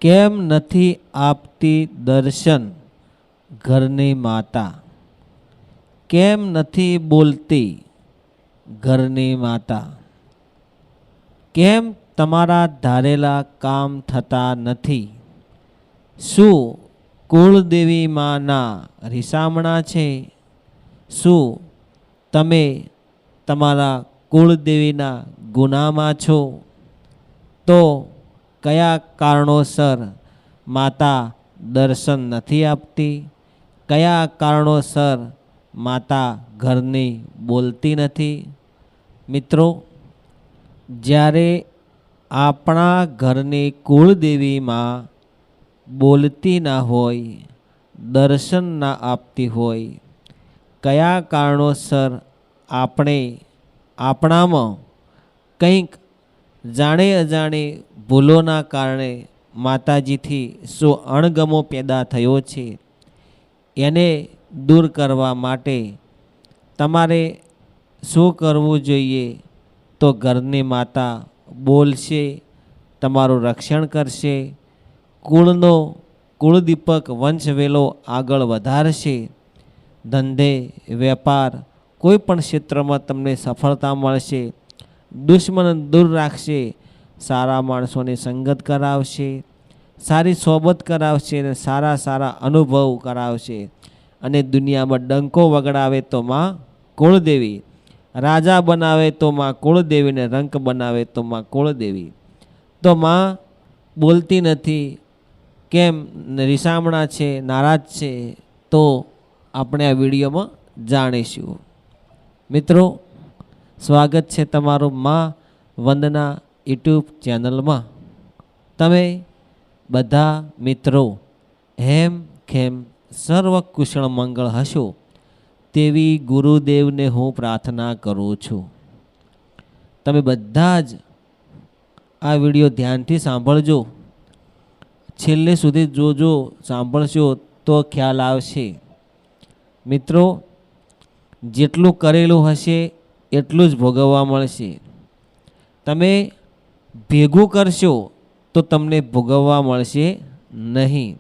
કેમ નથી આપતી દર્શન ઘરની માતા? કેમ નથી બોલતી ઘરની માતા? કેમ તમારા ધારેલા કામ થતા નથી? શું કુળદેવી માના રીસામણા છે? શું તમે તમારા કુળદેવીના ગુનામાં છો? તો કયા કારણોસર માતા દર્શન નથી આપતી? કયા કારણોસર માતા ઘરની બોલતી નથી? મિત્રો, જ્યારે આપણા ઘરની કુળદેવીમાં બોલતી ના હોય, દર્શન ના આપતી હોય, કયા કારણોસર આપણે આપણામાં કંઈક જાણે અજાણે ભૂલોના કારણે માતાજીથી શું અણગમો પેદા થયો છે, એને દૂર કરવા માટે તમારે શું કરવું જોઈએ? તો ઘરની માતા બોલશે, તમારું રક્ષણ કરશે, કુળદીપક વંશવેલો આગળ વધારશે. ધંધે વેપાર કોઈ પણ ક્ષેત્રમાં તમને સફળતા મળશે. દુશ્મન દૂર રાખશે, સારા માણસોની સંગત કરાવશે, સારી સોબત કરાવશે અને સારા સારા અનુભવ કરાવશે. અને દુનિયામાં ડંકો વગડાવે તો માં કુળદેવી, રાજા બનાવે તો માં કુળદેવી, ને રંક બનાવે તો માં કુળદેવી. તો માં બોલતી નથી, કેમ રીસામણા છે, નારાજ છે? તો આપણે આ વિડીયોમાં જાણીશું. મિત્રો, સ્વાગત છે તમારું માં વંદના યુટ્યુબ ચેનલમાં. તમે બધા મિત્રો હેમ ખેમ સર્વ કુશળ મંગળ હશો તેવી ગુરુદેવને હું પ્રાર્થના કરું છું. તમે બધા જ આ વિડીયો ધ્યાનથી સાંભળજો, છેલ્લે સુધી જોજો, સાંભળશો તો ખ્યાલ આવશે. મિત્રો, જેટલું કરેલું હશે એટલું જ ભોગવવા મળશે. તમે ભેગું કરશો તો તમને ભોગવવા મળશે નહીં.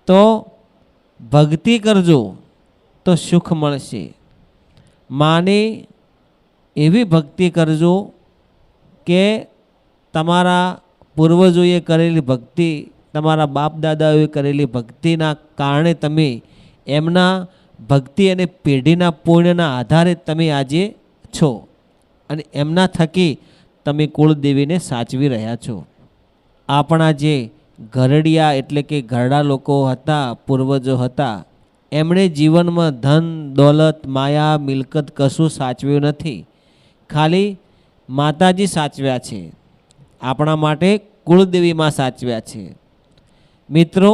તો ભક્તિ કરજો તો સુખ મળશે. માને એવી ભક્તિ કરજો કે તમારા પૂર્વજોએ કરેલી ભક્તિ, તમારા બાપ દાદાઓએ કરેલી ભક્તિના કારણે તમે એમના ભક્તિ અને પેઢીના પુણ્યના આધારે તમે આજે છો, અને એમના થકી તમે કુળદેવીને સાચવી રહ્યા છો. આપણા જે ઘરડિયા એટલે કે ઘરડા લોકો હતા, પૂર્વજો હતા, એમણે જીવનમાં ધન દોલત માયા મિલકત કશું સાચવ્યું નથી, ખાલી માતાજી સાચવ્યા છે. આપણા માટે કુળદેવીમાં સાચવ્યા છે. મિત્રો,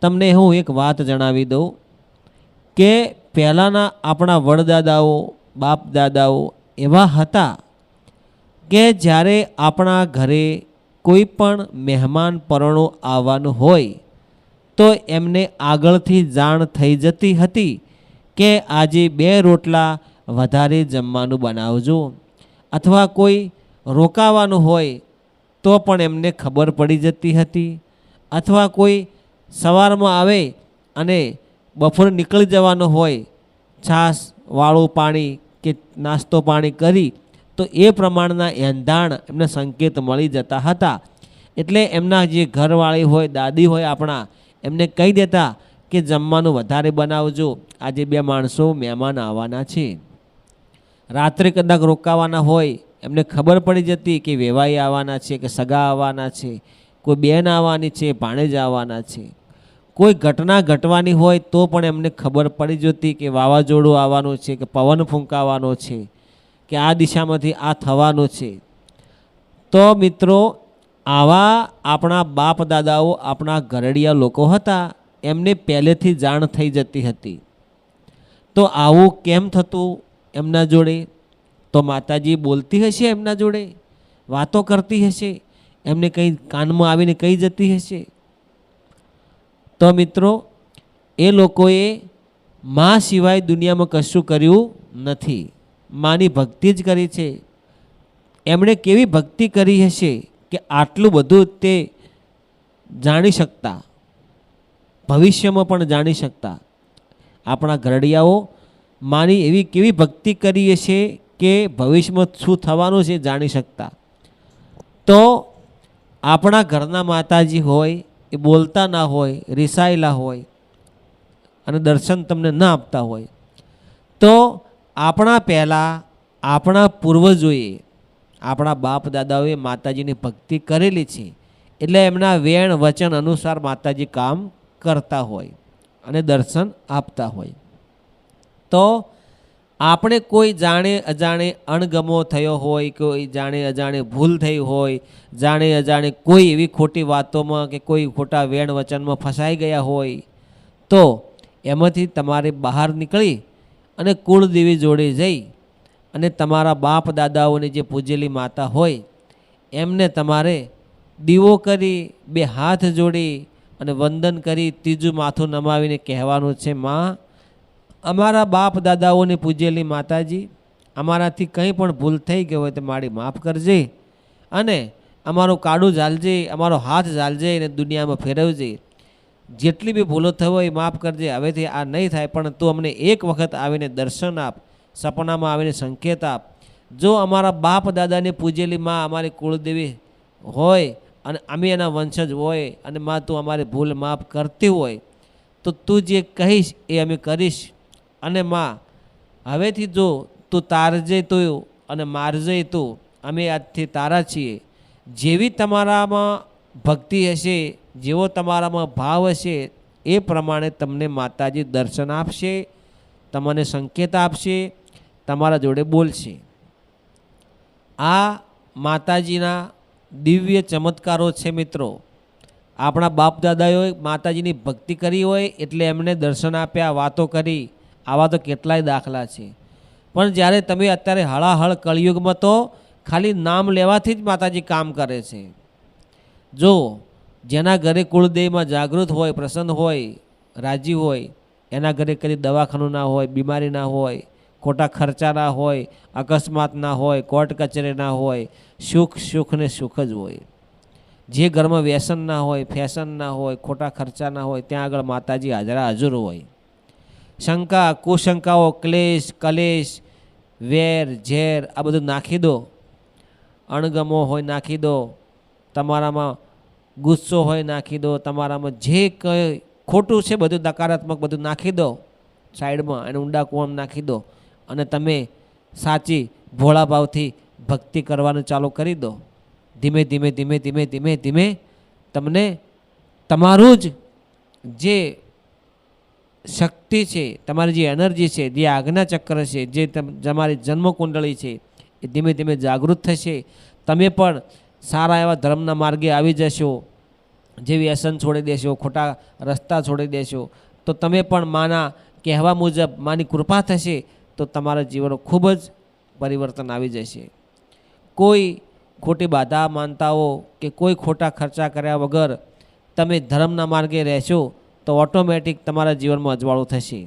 તમને હું એક વાત જણાવી દઉં કે પહેલાંના આપણા વડદાદાઓ બાપ દાદાઓ એવા હતા કે જ્યારે આપણા ઘરે કોઈ પણ મહેમાન પરણો આવવાનું હોય તો એમને આગળથી જાણ થઈ જતી હતી કે આજે 2 રોટલા વધારે જમવાનું બનાવજો, અથવા કોઈ રોકાવાનું હોય તો પણ એમને ખબર પડી જતી હતી, અથવા કોઈ સવારમાં આવે અને બપોરે નીકળી જવાનું હોય, છાશ વાળું પાણી કે નાસ્તો પાણી કરી તો એ પ્રમાણના એંધાણ એમને સંકેત મળી જતા હતા. એટલે એમના જે ઘરવાળી હોય, દાદી હોય આપણા, એમને કહી દેતા કે જમવાનું વધારે બનાવજો, આજે 2 માણસો મહેમાન આવવાના છે. રાત્રે કદાચ રોકાવાના હોય, એમને ખબર પડી જતી કે વેવાઈ આવવાના છે, કે સગા આવવાના છે, કોઈ બેન આવવાની છે, ભાણેજ આવવાના છે. કોઈ ઘટના ઘટવાની હોય તો પણ એમને ખબર પડી જતી કે વાવાઝોડું આવવાનું છે, કે પવન ફૂંકાવાનો છે, કે આ દિશામાંથી આ થવાનું છે. તો મિત્રો, આવા આપણા બાપ દાદાઓ, આપણા ઘરડિયા લોકો હતા, એમને પહેલેથી જાણ થઈ જતી હતી. તો આવું કેમ થતું એમના જોડે? તો માતાજી બોલતી હશે એમના જોડે, વાતો કરતી હશે, એમને કંઈ કાનમાં આવીને કહી જતી હશે. તો મિત્રો, એ લોકોએ માં સિવાય દુનિયામાં કશું કર્યું નથી, માની ભક્તિ જ કરી છે. એમણે કેવી ભક્તિ કરી હશે કે આટલું બધું તે જાણી શકતા, ભવિષ્યમાં પણ જાણી શકતા. આપણા ઘરડિયાઓ માની એવી કેવી ભક્તિ કરીએ છીએ કે ભવિષ્યમાં શું થવાનું છે જાણી શકતા. તો આપણા ઘરના માતાજી હોય એ બોલતા ના હોય, રિસાયેલા હોય અને દર્શન તમને ન આપતા હોય, તો આપણા પહેલાં આપણા પૂર્વજોએ, આપણા બાપ દાદાઓએ માતાજીની ભક્તિ કરેલી છે, એટલે એમના વેણ વચન અનુસાર માતાજી કામ કરતા હોય અને દર્શન આપતા હોય. તો આપણે કોઈ જાણે અજાણે અણગમો થયો હોય, કોઈ જાણે અજાણે ભૂલ થઈ હોય, જાણે અજાણે કોઈ એવી ખોટી વાતોમાં કે કોઈ ખોટા વેણ વચનમાં ફસાઈ ગયા હોય, તો એમાંથી તમારે બહાર નીકળી અને કુળદેવી જોડે જઈ અને તમારા બાપ દાદાઓની જે પૂજેલી માતા હોય એમને તમારે દીવો કરી, બે હાથ જોડી અને વંદન કરી, ત્રીજું માથું નમાવીને કહેવાનું છે, માં, અમારા બાપ દાદાઓની પૂજેલી માતાજી, અમારાથી કંઈ પણ ભૂલ થઈ ગઈ હોય તો મારી માફ કરજે અને અમારું કાળું ઝાલજે, અમારો હાથ ઝાલજે અને દુનિયામાં ફેરવજે. જેટલી બી ભૂલો થઈ હોય એ માફ કરજે. હવેથી આ નહીં થાય, પણ તું અમને એક વખત આવીને દર્શન આપ, સપનામાં આવીને સંકેત આપ. જો અમારા બાપ દાદાને પૂજેલી માં અમારી કુળદેવી હોય અને અમે એના વંશજ હોય અને માં તું અમારી ભૂલ માફ કરતી હોય તો તું જે કહીશ એ અમે કરીશ. અને માં, હવેથી જો તું તારજે તું અને મારજે તું, અમે આજથી તારા છીએ. જેવી તમારામાં ભક્તિ હશે, જેવો તમારામાં ભાવ હશે, એ પ્રમાણે તમને માતાજી દર્શન આપશે, તમને સંકેત આપશે, તમારા જોડે બોલશે. આ માતાજીના દિવ્ય ચમત્કારો છે મિત્રો. આપણા બાપ દાદાઓએ માતાજીની ભક્તિ કરી હોય એટલે એમને દર્શન આપ્યા, વાતો કરી. આવા તો કેટલાય દાખલા છે. પણ જ્યારે તમે અત્યારે હળાહળ કળિયુગમાં તો ખાલી નામ લેવાથી જ માતાજી કામ કરે છે. જો જેના ઘરે કુળદેવીમાં જાગૃત હોય, પ્રસન્ન હોય, રાજી હોય, એના ઘરે કદી દવાખાનું ના હોય, બીમારી ના હોય, ખોટા ખર્ચા ના હોય, અકસ્માત ના હોય, કોર્ટ કચેરી ના હોય, સુખ ને સુખ જ હોય. જે ઘરમાં વ્યસન ના હોય, ફેશન ના હોય, ખોટા ખર્ચા ના હોય, ત્યાં આગળ માતાજી હાજર હોય. શંકા, કુશંકાઓ, ક્લેશ, કલેશ, વેર, ઝેર આ બધું નાખી દો. અણગમો હોય નાખી દો, તમારામાં ગુસ્સો હોય નાખી દો, તમારામાં જે કંઈ ખોટું છે બધું નકારાત્મક બધું નાખી દો સાઈડમાં, અને ઊંડા કૂવામાં નાખી દો અને તમે સાચી ભોળા ભાવથી ભક્તિ કરવાનું ચાલુ કરી દો. ધીમે ધીમે ધીમે ધીમે ધીમે ધીમે તમને તમારું જ જે શક્તિ છે, તમારી જે એનર્જી છે, જે આજ્ઞા ચક્ર છે, જે તમારી જન્મકુંડળી છે, એ ધીમે ધીમે જાગૃત થશે. તમે પણ સારા એવા ધર્મના માર્ગે આવી જશો. જે વ્યસન છોડી દેશો, ખોટા રસ્તા છોડી દેશો, તો તમે પણ માના કહેવા મુજબ માની કૃપા થશે તો તમારા જીવનમાં ખૂબ જ પરિવર્તન આવી જશે. કોઈ ખોટી બાધા માનતાઓ કે કોઈ ખોટા ખર્ચા કર્યા વગર તમે ધર્મના માર્ગે રહેશો તો ઓટોમેટિક તમારા જીવનમાં અજવાળું થશે.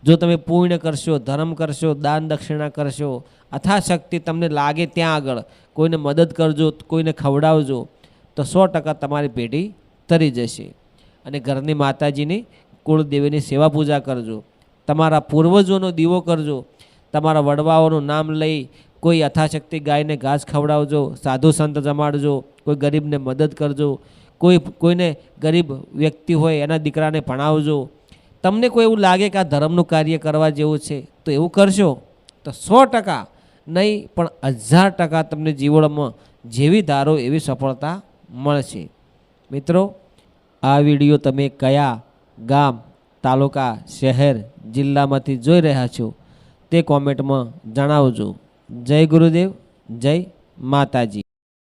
જો તમે પુણ્ય કરશો, ધર્મ કરશો, દાન દક્ષિણા કરશો, અથાશક્તિ તમને લાગે ત્યાં આગળ કોઈને મદદ કરજો, કોઈને ખવડાવજો, તો 100% તમારી પેઢી તરી જશે. અને ઘરની માતાજીની કુળદેવીની સેવા પૂજા કરજો, તમારા પૂર્વજોનો દીવો કરજો, તમારા વડવાઓનું નામ લઈ કોઈ અથાશક્તિ ગાયને ઘાસ ખવડાવજો, સાધુ સંત જમાડજો, કોઈ ગરીબને મદદ કરજો, કોઈને ગરીબ વ્યક્તિ હોય એના દીકરાને ભણાવજો. તમને કોઈ એવું લાગે કે આ ધર્મનું કાર્ય કરવા જેવું છે તો એવું કરશો તો 100% નહીં પણ 1000% તમને જીવનમાં જેવી ધારો એવી સફળતા મળશે. મિત્રો, આ વિડીયો તમે કયા ગામ, તાલુકા, શહેર, જિલ્લામાંથી જોઈ રહ્યા છો તે કોમેન્ટમાં જણાવજો. જય ગુરુદેવ, જય માતાજી.